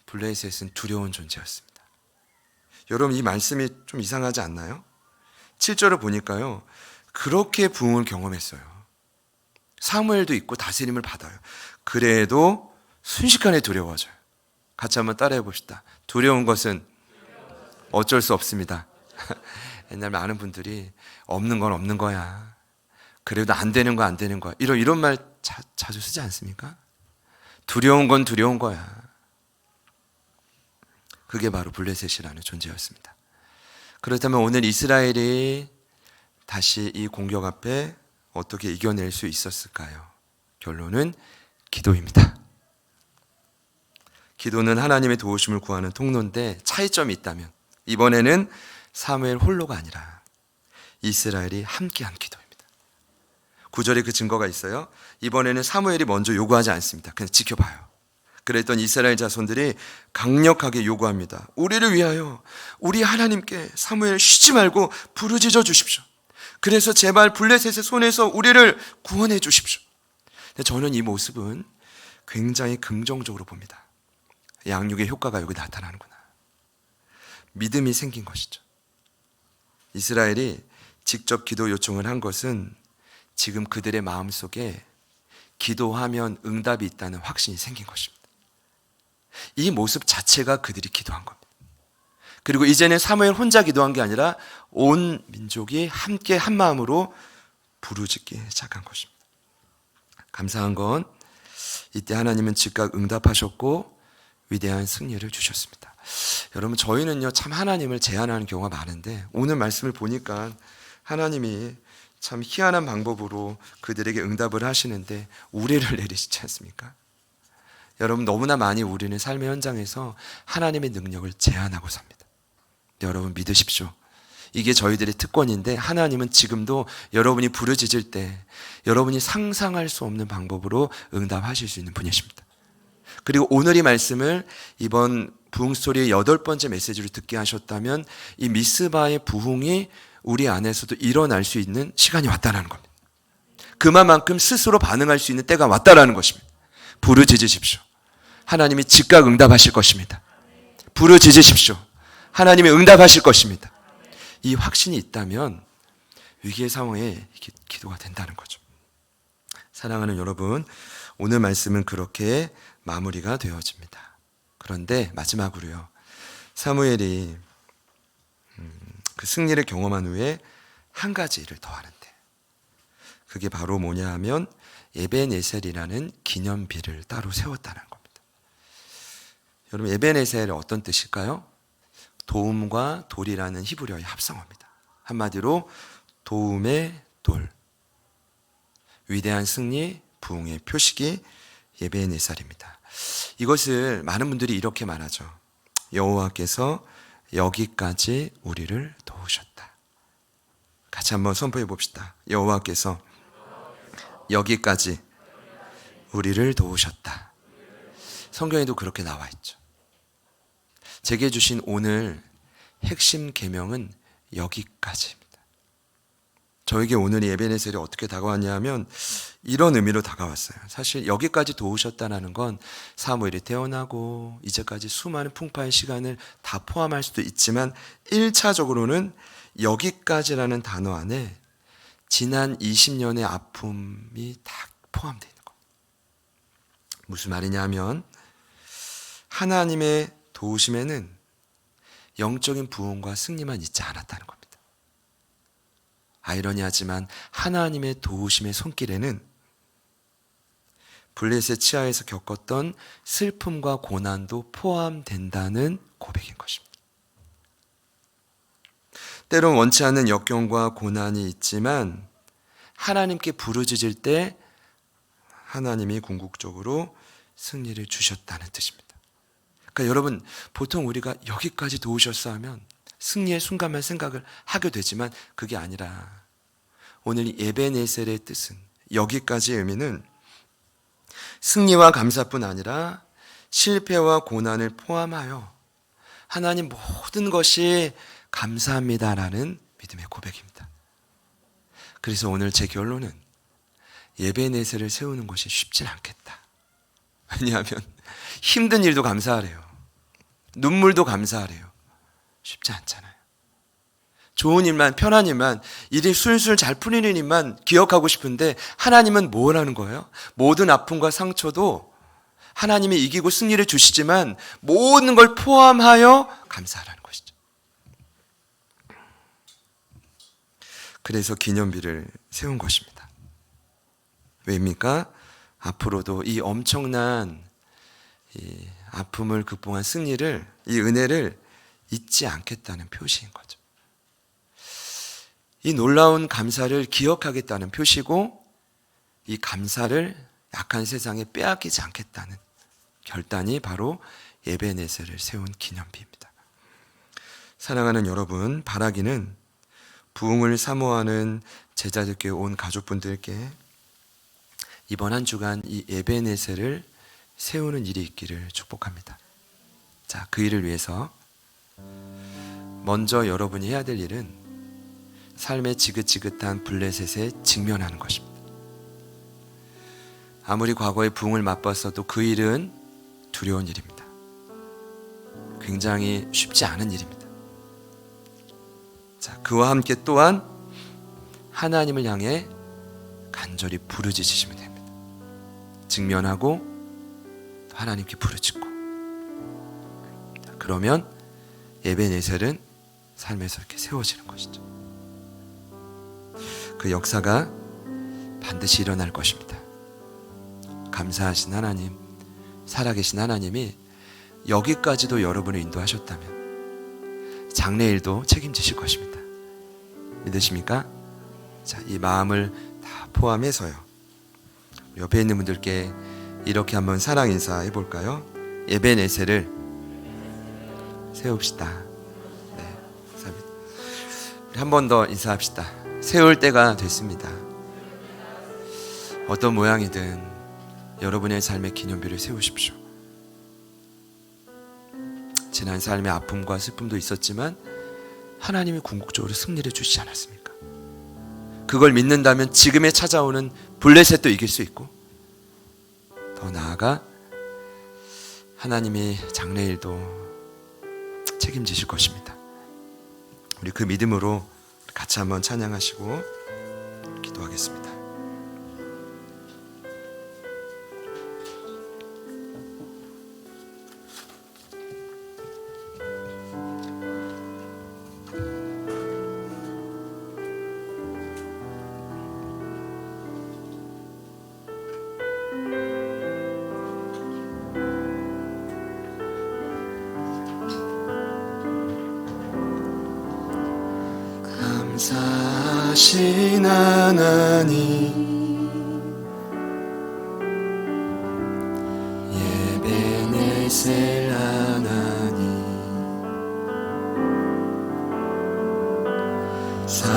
블레셋은 두려운 존재였습니다. 여러분, 이 말씀이 좀 이상하지 않나요? 7절을 보니까요, 그렇게 부흥을 경험했어요. 사무엘도 있고 다스림을 받아요. 그래도 순식간에 두려워져요. 같이 한번 따라해 봅시다. 두려운 것은 어쩔 수 없습니다. 옛날 많은 분들이 없는 건 없는 거야, 그래도 안 되는 거 안 되는 거야, 이런 말 자주 쓰지 않습니까? 두려운 건 두려운 거야. 그게 바로 블레셋이라는 존재였습니다. 그렇다면 오늘 이스라엘이 다시 이 공격 앞에 어떻게 이겨낼 수 있었을까요? 결론은 기도입니다. 기도는 하나님의 도우심을 구하는 통로인데 차이점이 있다면 이번에는 사무엘 홀로가 아니라 이스라엘이 함께한 기도입니다. 9절에 그 증거가 있어요. 이번에는 사무엘이 먼저 요구하지 않습니다. 그냥 지켜봐요. 그랬더니 이스라엘 자손들이 강력하게 요구합니다. 우리를 위하여 우리 하나님께 사무엘 쉬지 말고 부르짖어 주십시오. 그래서 제발 블레셋의 손에서 우리를 구원해 주십시오. 근데 저는 이 모습은 굉장히 긍정적으로 봅니다. 양육의 효과가 여기 나타나는구나. 믿음이 생긴 것이죠. 이스라엘이 직접 기도 요청을 한 것은 지금 그들의 마음속에 기도하면 응답이 있다는 확신이 생긴 것입니다. 이 모습 자체가 그들이 기도한 겁니다. 그리고 이제는 사무엘 혼자 기도한 게 아니라 온 민족이 함께 한 마음으로 부르짖기 시작한 것입니다. 감사한 건 이때 하나님은 즉각 응답하셨고 위대한 승리를 주셨습니다. 여러분, 저희는요 참 하나님을 제한하는 경우가 많은데 오늘 말씀을 보니까 하나님이 참 희한한 방법으로 그들에게 응답을 하시는데 우레를 내리시지 않습니까? 여러분, 너무나 많이 우리는 삶의 현장에서 하나님의 능력을 제한하고 삽니다. 여러분 믿으십시오. 이게 저희들의 특권인데 하나님은 지금도 여러분이 부르짖을 때 여러분이 상상할 수 없는 방법으로 응답하실 수 있는 분이십니다. 그리고 오늘 이 말씀을 이번 부흥스토리의 8번째 메시지로 듣게 하셨다면 이 미스바의 부흥이 우리 안에서도 일어날 수 있는 시간이 왔다는 겁니다. 그만큼 스스로 반응할 수 있는 때가 왔다는 것입니다. 부르짖으십시오. 하나님이 즉각 응답하실 것입니다. 부르짖으십시오. 하나님이 응답하실 것입니다. 이 확신이 있다면 위기의 상황에 기도가 된다는 거죠. 사랑하는 여러분, 오늘 말씀은 그렇게 마무리가 되어집니다. 그런데 마지막으로요, 사무엘이 그 승리를 경험한 후에 한 가지 일을 더 하는데, 그게 바로 뭐냐 하면 에벤에셀이라는 기념비를 따로 세웠다는 겁니다. 여러분, 에벤에셀이 어떤 뜻일까요? 도움과 돌이라는 히브리어의 합성어입니다. 한마디로 도움의 돌, 위대한 승리, 부흥의 표식이 에벤에셀입니다. 이것을 많은 분들이 이렇게 말하죠. 여호와께서 여기까지 우리를 도우셨다. 같이 한번 선포해 봅시다. 여호와께서 여기까지 우리를 도우셨다. 성경에도 그렇게 나와 있죠. 제게 주신 오늘 핵심 계명은 여기까지입니다. 저에게 오늘 이 에벤에셀이 어떻게 다가왔냐 하면 이런 의미로 다가왔어요. 사실 여기까지 도우셨다는 건 사무엘이 태어나고 이제까지 수많은 풍파의 시간을 다 포함할 수도 있지만 1차적으로는 여기까지라는 단어 안에 지난 20년의 아픔이 다 포함되어 있는 겁니다. 무슨 말이냐 하면 하나님의 도우심에는 영적인 부흥과 승리만 있지 않았다는 겁니다. 아이러니하지만 하나님의 도우심의 손길에는 블레셋 치하에서 겪었던 슬픔과 고난도 포함된다는 고백인 것입니다. 때론 원치 않는 역경과 고난이 있지만 하나님께 부르짖을 때 하나님이 궁극적으로 승리를 주셨다는 뜻입니다. 그러니까 여러분, 보통 우리가 여기까지 도우셨어 하면 승리의 순간만 생각을 하게 되지만 그게 아니라 오늘 이 에벤에셀의 뜻은, 여기까지의 의미는 승리와 감사뿐 아니라 실패와 고난을 포함하여 하나님 모든 것이 감사합니다라는 믿음의 고백입니다. 그래서 오늘 제 결론은 에벤에셀을 세우는 것이 쉽진 않겠다. 왜냐하면 힘든 일도 감사하래요. 눈물도 감사하래요. 쉽지 않잖아요. 좋은 일만, 편한 일만, 일이 술술 잘 풀리는 일만 기억하고 싶은데 하나님은 뭘 하는 거예요? 모든 아픔과 상처도 하나님이 이기고 승리를 주시지만 모든 걸 포함하여 감사하라는 것이죠. 그래서 기념비를 세운 것입니다. 왜입니까? 앞으로도 이 엄청난 이 아픔을 극복한 승리를, 이 은혜를 잊지 않겠다는 표시인 거죠. 이 놀라운 감사를 기억하겠다는 표시고, 이 감사를 약한 세상에 빼앗기지 않겠다는 결단이 바로 에벤에셀을 세운 기념비입니다. 사랑하는 여러분, 바라기는 부흥을 사모하는 제자들께 온 가족분들께 이번 한 주간 이 에벤에셀을 세우는 일이 있기를 축복합니다. 자, 그 일을 위해서 먼저 여러분이 해야 될 일은 삶의 지긋지긋한 블레셋에 직면하는 것입니다. 아무리 과거에 부흥을 맛봤어도 그 일은 두려운 일입니다. 굉장히 쉽지 않은 일입니다. 자, 그와 함께 또한 하나님을 향해 간절히 부르짖으시면 됩니다. 직면하고 하나님께 부르짖고, 그러면 에벤에셀은 삶에서 이렇게 세워지는 것이죠. 그 역사가 반드시 일어날 것입니다. 감사하신 하나님, 살아계신 하나님이 여기까지도 여러분을 인도하셨다면 장래일도 책임지실 것입니다. 믿으십니까? 자, 이 마음을 다 포함해서요, 옆에 있는 분들께 이렇게 한번 사랑 인사 해볼까요? 에벤에셀을 세웁시다. 네, 감사합니다. 우리 한 번 더 인사합시다. 세울 때가 됐습니다. 어떤 모양이든 여러분의 삶의 기념비를 세우십시오. 지난 삶의 아픔과 슬픔도 있었지만 하나님이 궁극적으로 승리를 주시지 않았습니까? 그걸 믿는다면 지금에 찾아오는 블레셋도 이길 수 있고, 더 나아가 하나님이 장래일도 책임지실 것입니다. 우리 그 믿음으로 같이 한번 찬양하시고 기도하겠습니다. 감사하신 하나님, 예배네셀 하나님, 살아계신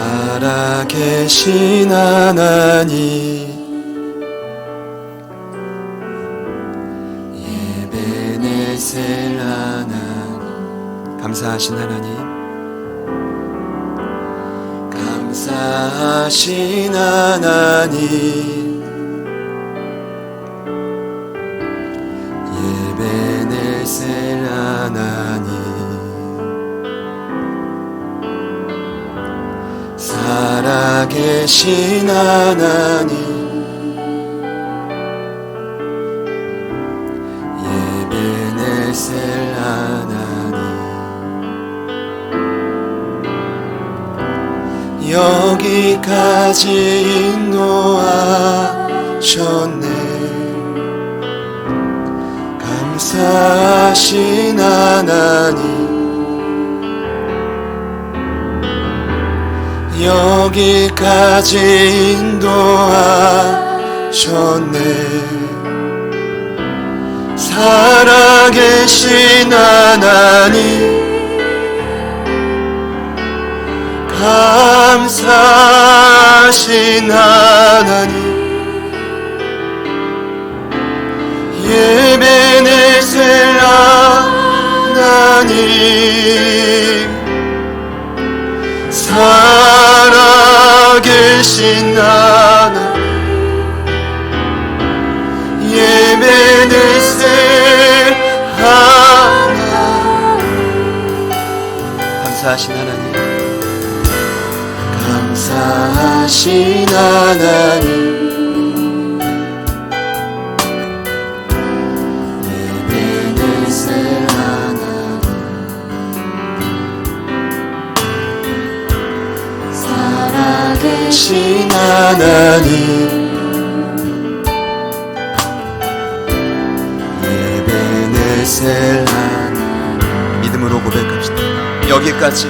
하나님, 예배네셀 하나님, 감사하신 하나님, 감사하신 하나님, 예배네셀 하나님, 살아계신 하나님, 예배네셀 하나님, 여기까지 인도하셨네. 감사하신 하나님, 여기까지 인도하셨네. 살아계신 하나님, 감사하신 하나님, 예배네셀 하나님, 살아계신 하나님, 예배네셀 하나님, 감사하신 하나님, 감사하신 하나님, 예배네셀 하나님, 살아계신 하나님, 예배네셀 하나님. 믿음으로 고백합시다. 여기까지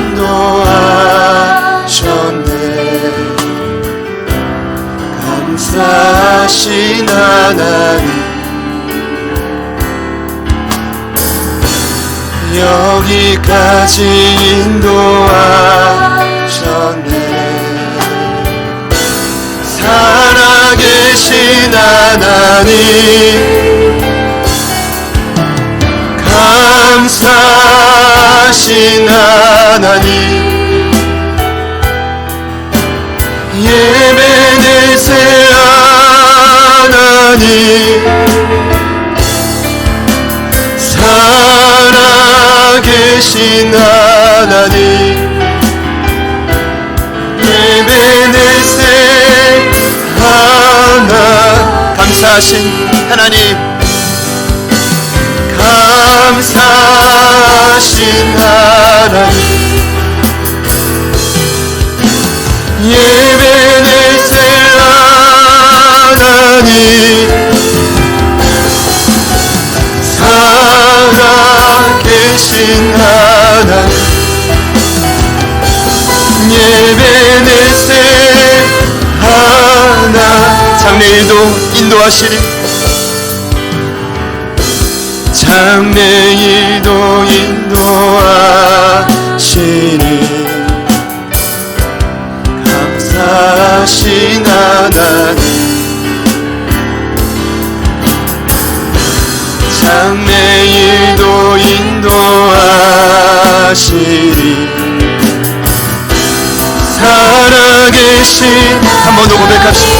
인도하셨네. 감사하신 하나님, 여기까지 인도하셨네. 살아계신 하나님, 감사하신 하나님, 예배네셀 하나님, 살아계신 하나님, 예배네셀 하나님, 감사하신 하나님, 감사하신 하나님, 예배네셀 하나님, 살아계신 하나님, 예배네셀 하나님, 장래일도 인도하시리, 장래일도 인도하시니, 감사하신 하나님, 장래일도 인도하시니, 살아계신, 한 번 더 고백합시다.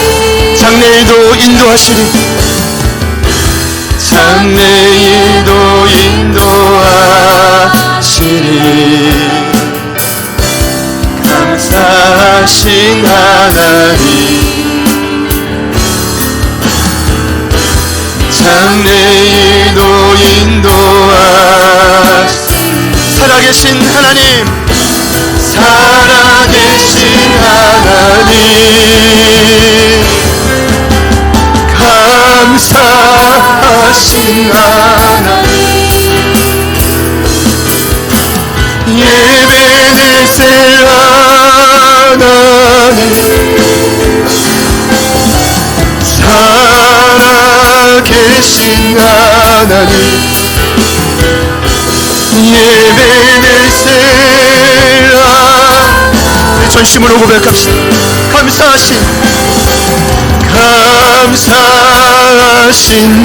장래일도 인도하시니, 장래일도 인도하시니, 감사하신 하나님, 장래일도 인도하시니, 살아계신 하나님, 살아계신 하나님, 감사하신 하나님, 예배네셀라. 전심으로 고백합시다. 감사하신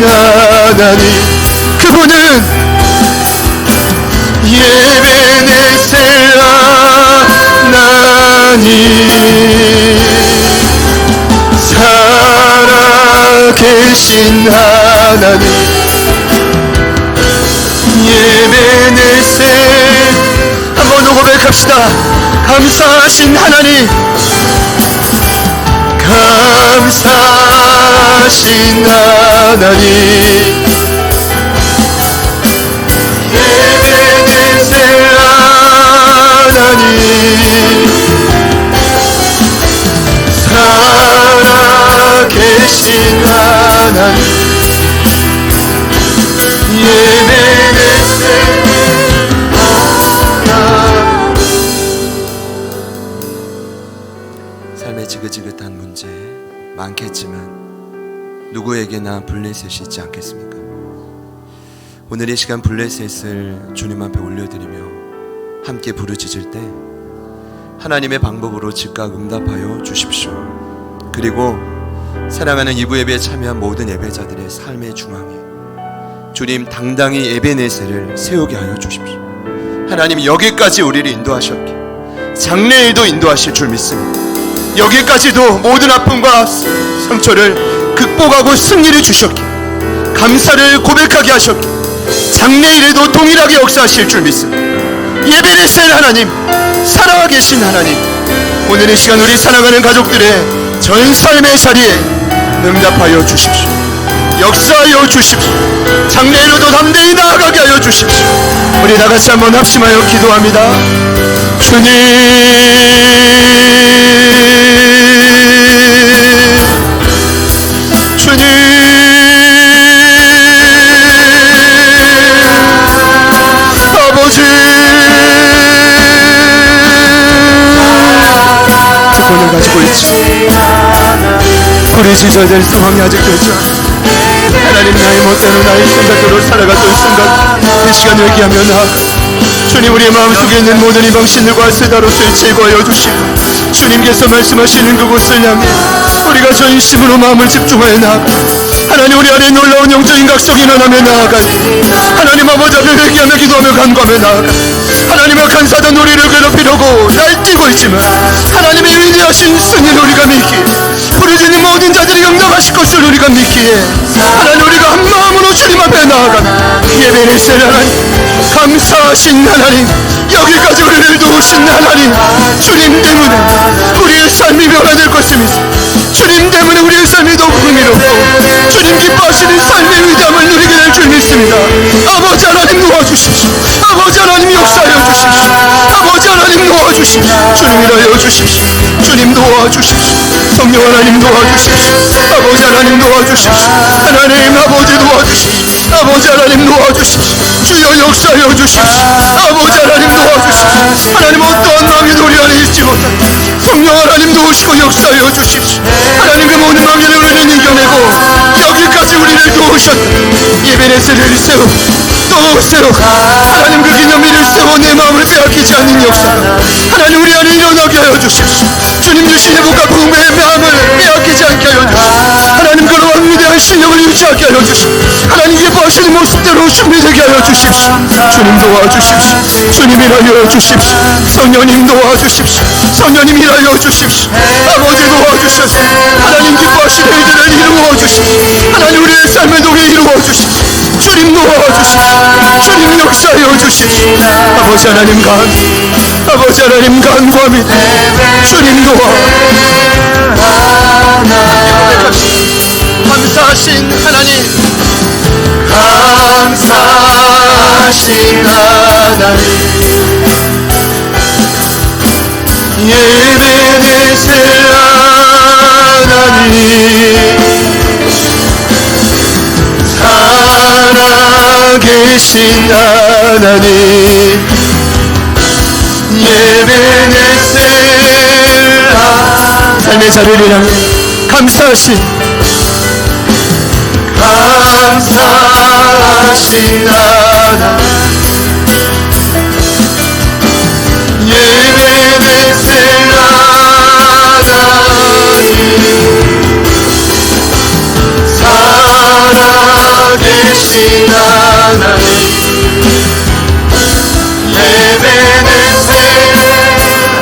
하나님, 그분은 예배네셀라 하나님, 살아계신 하나님, 예배네셀. 한 번 더 고백합시다. 감사하신 하나님, 감사하신 하나님, 예배네셀 하나님, 살아계신 하나님, 예배네셀 하나님. 삶의 지긋지긋한 문제 많겠지만 누구에게나 블레셋이 있지 않겠습니까? 오늘 이 시간 블레셋을 주님 앞에 올려드리며 함께 부르짖을 때 하나님의 방법으로 즉각 응답하여 주십시오. 그리고 사랑하는 이부 예배에 참여한 모든 예배자들의 삶의 중앙에 주님 당당히 에베네셀을 세우게 하여 주십시오. 하나님, 여기까지 우리를 인도하셨기에 장래일도 인도하실 줄 믿습니다. 여기까지도 모든 아픔과 상처를 극복하고 승리를 주셨기에 감사를 고백하게 하셨기에 장래일에도 동일하게 역사하실 줄 믿습니다. 예배네셀 하나님, 살아계신 하나님, 오늘 이 시간 우리 사랑하는 가족들의 전 삶의 자리에 응답하여 주십시오. 역사하여 주십시오. 장래일로도 담대히 나아가게 하여 주십시오. 우리 다같이 한번 합심하여 기도합니다. 주님, 주님, 아버지, 특권을 가지고 있지 부르짖어야 될 상황이 아직 되지 않아. 하나님, 나의 멋대로 나의 생각대로 살아갔던 순간 이 시간 회개하며 나아가 주님, 우리의 마음속에 있는 모든 이방신들과 세다롯을 제거하여 주시고 주님께서 말씀하시는 그곳을 향해 우리가 전심으로 마음을 집중하여 나아가 하나님, 우리 안에 놀라운 영적인 각성이 일어나며 나아가 하나님 아버지 앞에 회개하며 기도하며 간구하며 나아가 하나님 악한 사단 우리를 괴롭히려고 날뛰고 있지만 하나님의 위대하신 승리를 우리가 믿기에 부르짖는 모든 자들이 응답하실 것을 우리가 믿기에 하나님, 우리가 한 마음으로 주님 앞에 나아가 예배네셀 하나님, 감사하신 하나님, 여기까지 우리를 도우신 하나님, 주님 때문에 우리의 삶이 변화될 것을 믿습니다. 주님 때문에 우리의 삶이 더욱 흥미롭고 주님 기뻐하시는 삶의 위대함을 누리게 될 줄 믿습니다. 아버지 하나님, 도와주십시오. 아버지 하나님, 역사하여 주십시오. 아버지 하나님, 도와주십시오. 주님 일하여 주십시오. 주님 도와주십시오. 성령 하나님 도와주십시오. 아버지 하나님 도와주십시오. 하나님 아버지 도와주십시오. 아버지 하나님 도와주십시오. 주여 역사하여 주십시오. 아버지 하나님 도와주십시오. 하나님, 어떠한 마음이 우리 안에 있지 못한 성령 하나님 도우시고 역사하여 주십시오. 하나님, 그 모든 방해를 우리는 이겨내고 여기까지 우리를 도우셨다. 예배네셀을 세우고 또 세우고 하나님, 그 기념일을 세워 내 마음을 빼앗기지 않는 역사가 하나님 우리 안에 일어나게 하여 주십시오. 주님 주신 회복과 부흥의 마음을 빼앗기지 않게 하여 주십시오. 하나님, 그러한 위대한 신령을 유지하게 하여 주십시오. 하나님 기뻐하시는 모습대로 준비되게 하여 주십시오. 주님 도와주십시오. 주님 일하여 주십시오. 성령님 도와주십시오. 성령님 일하여 주십시오. 아버지 도와주셔서 하나님 기뻐하시는 일들을 이루어 주십시오. 하나님, 우리의 삶의 동에 이루어 주십시오. 주님 도와주십시오. 주님 역사하여 주십시오. 아버지 하나님 아버지 하나님 간구합니다. 주님 도와 감사하신 하나님, 감사하신 하나님, 예배네셀 하나님, 살아계신 하나님, 예배네셀 하나님, 삶의 자리를 향해 감사하신 하나님, 살아계신 하나님, 예배는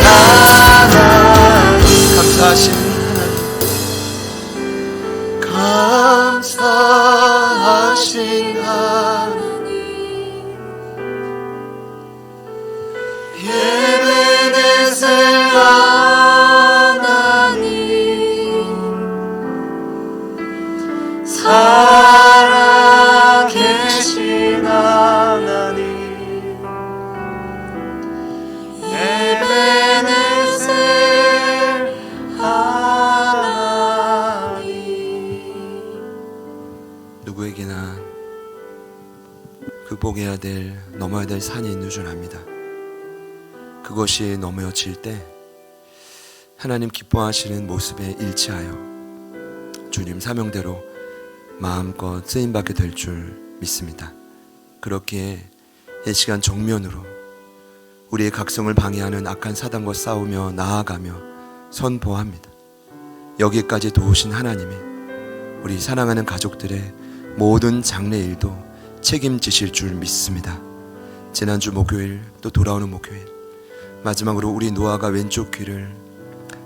하나님, 감사하신 하나님, 감사하신 하나님, 예배는 하나님, 살아계신 하나님, 에베네셀 하나님. 누구에게나 극복해야 될, 넘어야 될 산이 있는 줄 압니다. 그것이 넘어질 때 하나님 기뻐하시는 모습에 일치하여 주님 사명대로 마음껏 쓰임받게 될 줄 믿습니다. 그렇기에 이 시간 정면으로 우리의 각성을 방해하는 악한 사단과 싸우며 나아가며 선포합니다. 여기까지 도우신 하나님이 우리 사랑하는 가족들의 모든 장래 일도 책임지실 줄 믿습니다. 지난주 목요일 또 돌아오는 목요일, 마지막으로 우리 노아가 왼쪽 귀를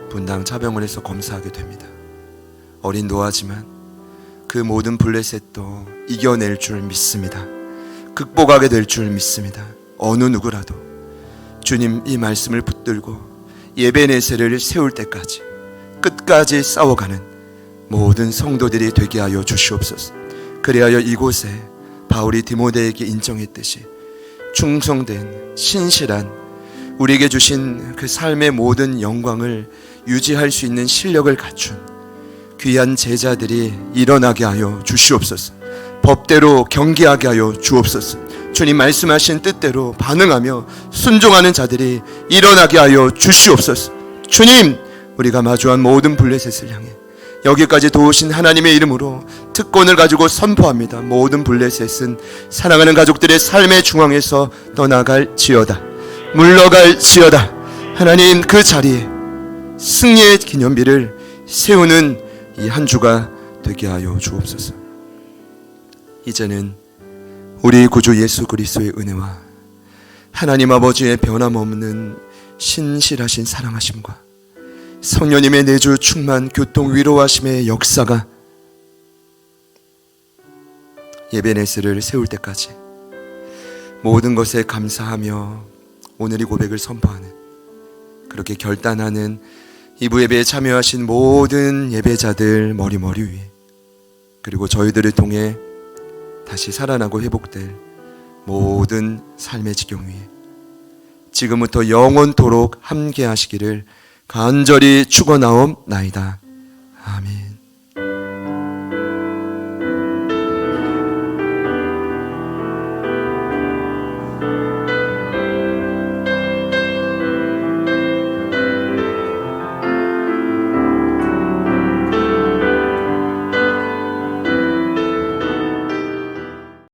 분당 차병원에서 검사하게 됩니다. 어린 노아지만 그 모든 블레셋도 이겨낼 줄 믿습니다. 극복하게 될 줄 믿습니다. 어느 누구라도 주님 이 말씀을 붙들고 예배네셀을 세울 때까지 끝까지 싸워가는 모든 성도들이 되게 하여 주시옵소서. 그리하여 이곳에 바울이 디모데에게 인정했듯이 충성된 신실한 우리에게 주신 그 삶의 모든 영광을 유지할 수 있는 실력을 갖춘 귀한 제자들이 일어나게 하여 주시옵소서. 법대로 경계하게 하여 주옵소서. 주님 말씀하신 뜻대로 반응하며 순종하는 자들이 일어나게 하여 주시옵소서. 주님, 우리가 마주한 모든 블레셋을 향해 여기까지 도우신 하나님의 이름으로 특권을 가지고 선포합니다. 모든 블레셋은 사랑하는 가족들의 삶의 중앙에서 떠나갈지어다, 물러갈지어다. 하나님, 그 자리에 승리의 기념비를 세우는 이 한 주가 되게 하여 주옵소서. 이제는 우리 구주 예수 그리스도의 은혜와 하나님 아버지의 변함없는 신실하신 사랑하심과 성령님의 내주 충만 교통 위로하심의 역사가 예배네스를 세울 때까지 모든 것에 감사하며 오늘의 고백을 선포하는, 그렇게 결단하는 이부 예배에 참여하신 모든 예배자들 머리 위에, 그리고 저희들을 통해 다시 살아나고 회복될 모든 삶의 지경 위에 지금부터 영원토록 함께 하시기를 간절히 축원하옵나이다. 아멘.